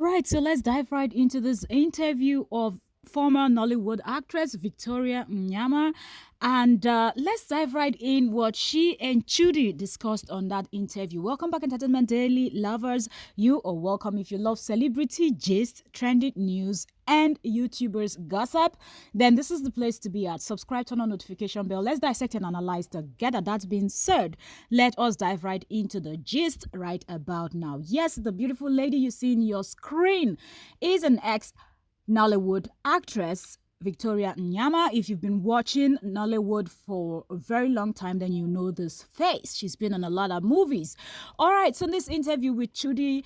Right, so let's dive right into this interview of former Nollywood actress Victoria Nyama. And let's dive right in what she and Chudi discussed on that interview. Welcome back, Entertainment Daily lovers. You are welcome if you love celebrity gist, trending news, and YouTubers gossip. Then this is the place to be at. Subscribe, turn on notification bell. Let's dissect and analyze together. That being said, let us dive right into the gist right about now. Yes, the beautiful lady you see in your screen is an ex Nollywood actress, Victoria Nyama. If you've been watching Nollywood for a very long time, then you know this face. She's been in a lot of movies. All right, so in this interview with Chudi,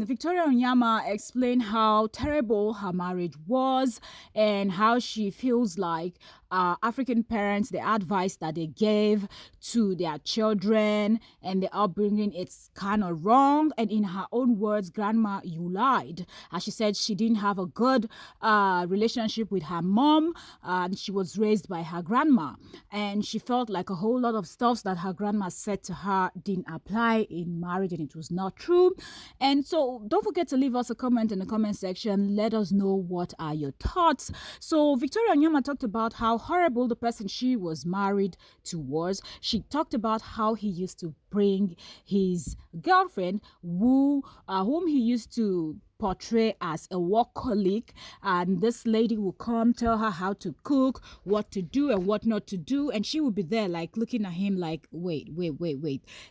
Victoria Nyama explained how terrible her marriage was and how she feels like African parents, the advice that they gave to their children and the upbringing, it's kind of wrong. And in her own words, Grandma, you lied. As she said, she didn't have a good relationship with her mom, and she was raised by her grandma. And she felt like a whole lot of stuff that her grandma said to her didn't apply in marriage, and it was not true. And so don't forget to leave us a comment in the comment section. Let us know what are your thoughts. So Victoria Nyama talked about how horrible the person she was married to was. She talked about how he used to bring his girlfriend, whom he used to portray as a work colleague, and this lady will come tell her how to cook, what to do and what not to do, and she will be there like looking at him like, wait,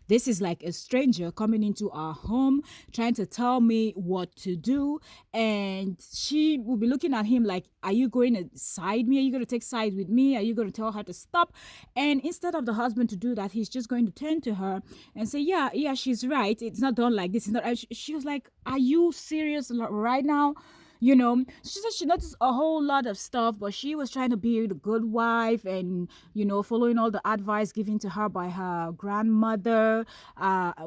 this is like a stranger coming into our home trying to tell me what to do. And she will be looking at him like, are you going to side me? Are you going to take sides with me? Are you going to tell her to stop? And instead of the husband to do that, he's just going to turn to her and say, yeah, she's right, it's not done like this. It's not. She was like, are you serious right now? She said she noticed a whole lot of stuff, but she was trying to be the good wife and, following all the advice given to her by her grandmother,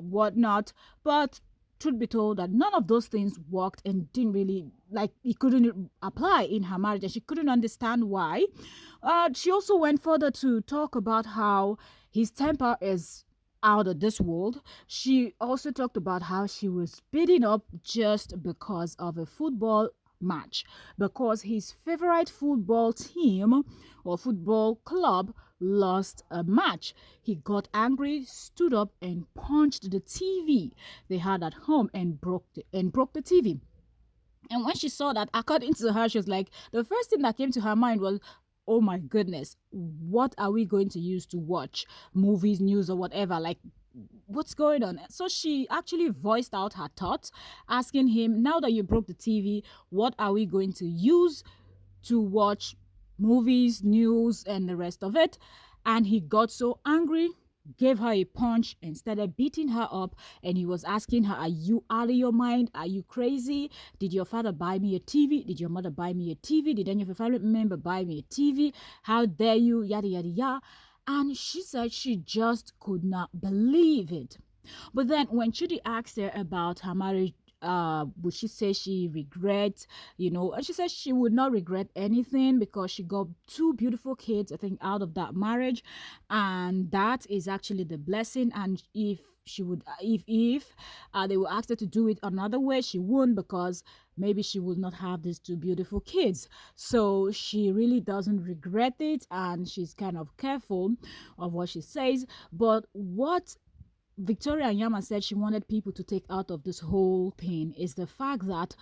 whatnot. But truth be told, that none of those things worked and didn't really, like, it couldn't apply in her marriage, and she couldn't understand why. She also went further to talk about how his temper is out of this world. She also talked about how she was beaten up just because of a football match, because his favorite football team or football club lost a match. He got angry, stood up and punched the TV they had at home and broke the TV. And when she saw that, according to her, she was like, the first thing that came to her mind was, oh my goodness, what are we going to use to watch movies, news, or whatever? Like, what's going on? So she actually voiced out her thoughts, asking him, now that you broke the TV, what are we going to use to watch movies, news, and the rest of it? And he got so angry, gave her a punch and started beating her up. And he was asking her, are you out of your mind? Are you crazy? Did your father buy me a TV? Did your mother buy me a TV? Did any of your family member buy me a TV? How dare you? Yada, yada, yada. And she said she just could not believe it. But then when Chudi asked her about her marriage, would she say she regrets, and she said she would not regret anything because she got two beautiful kids, I think, out of that marriage. And that is actually the blessing. And if she would, if they will ask her to do it another way, she wouldn't, because maybe she would not have these two beautiful kids. So she really doesn't regret it, and she's kind of careful of what she says. But what Victoria Yama said she wanted people to take out of this whole thing is the fact that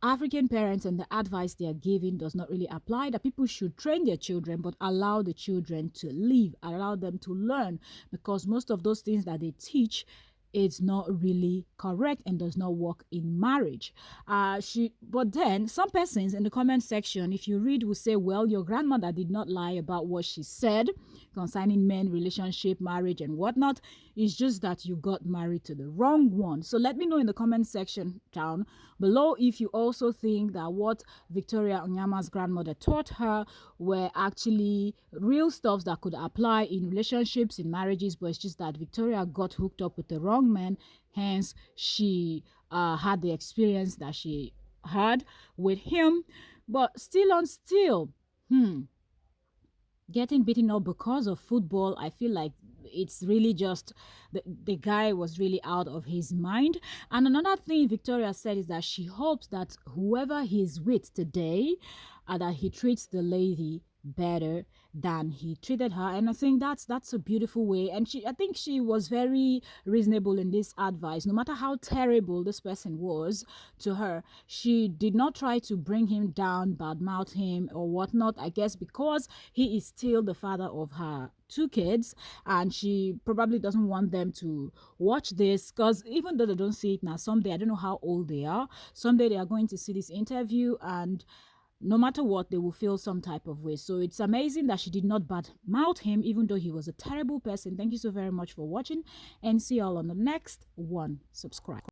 African parents and the advice they are giving does not really apply, that people should train their children but allow the children to live, allow them to learn, because most of those things that they teach, it's not really correct and does not work in marriage. But then some persons in the comment section, if you read, will say, well, your grandmother did not lie about what she said concerning men, relationship, marriage, and whatnot. It's just that you got married to the wrong one. So let me know in the comment section down below if you also think that what Victoria Onyama's grandmother taught her were actually real stuff that could apply in relationships, in marriages, but it's just that Victoria got hooked up with the wrong man, hence she had the experience that she had with him. But still on still, getting beaten up because of football, I feel like it's really just the guy was really out of his mind. And another thing Victoria said is that she hopes that whoever he's with today, that he treats the lady better than he treated her. And I think that's a beautiful way. And I think she was very reasonable in this advice. No matter how terrible this person was to her, she did not try to bring him down, badmouth him or whatnot. I guess because he is still the father of her two kids, and she probably doesn't want them to watch this, because even though they don't see it now, someday, I don't know how old they are, someday they are going to see this interview, and no matter what, they will feel some type of way. So it's amazing that she did not bad mouth him, even though he was a terrible person. Thank you so very much for watching, and see you all on the next one. Subscribe.